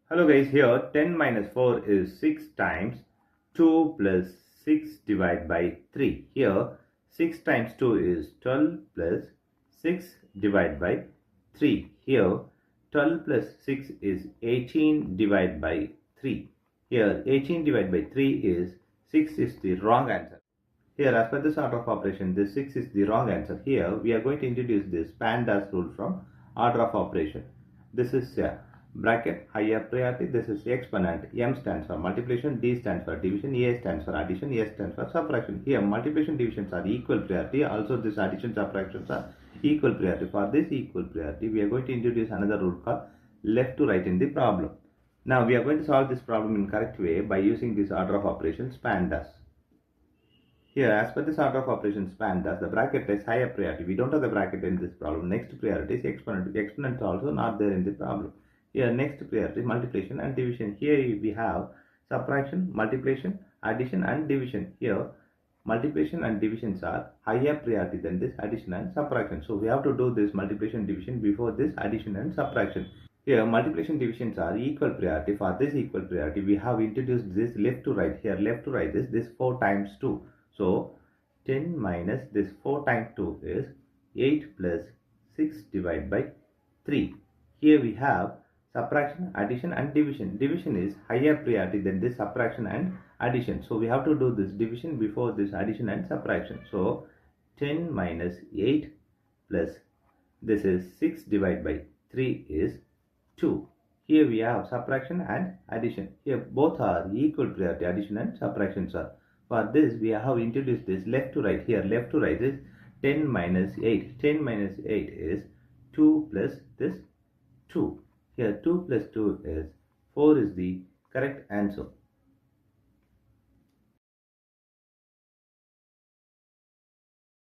Hello guys, here 10 minus 4 is 6 times 2 plus 6 divided by 3. Here 6 times 2 is 12 plus 6 divided by 3. Here 12 plus 6 is 18 divided by 3. Here 18 divided by 3 is 6 is the wrong answer. Here as per this order of operation, this 6 is the wrong answer. Here we are going to introduce this PEMDAS rule from order of operation. This is bracket higher priority. This is exponent. M stands for multiplication, D stands for division, A stands for addition, S stands for subtraction. Here multiplication divisions are equal priority. Also this addition subtractions are equal priority. For this equal priority, we are going to introduce another rule called left to right in the problem. Now we are going to solve this problem in correct way by using this order of operations PEMDAS. Here, as per this order of operations PEMDAS, the bracket is higher priority. We don't have the bracket in this problem. Next priority is exponent. Exponent is also not there in the problem. Here, next priority is multiplication and division. Here we have subtraction, multiplication, addition and division. Here, multiplication and divisions are higher priority than this addition and subtraction. So we have to do this multiplication division before this addition and subtraction. Here multiplication divisions are equal priority. For this equal priority, we have introduced this left to right. Here left to right is this 4 times 2. So 10 minus this 4 times 2 is 8 plus 6 divided by 3. Here we have subtraction, addition and division. Division is higher priority than this subtraction and addition. So we have to do this division before this addition and subtraction. So 10 minus 8 plus this is 6 divided by 3 is 2. Here we have subtraction and addition. Here both are equal priority, addition and subtractions are. For this we have introduced this left to right. Here left to right is 10 minus 8. 10 minus 8 is 2 plus this 2. Here 2 plus 2 is 4 is the correct answer.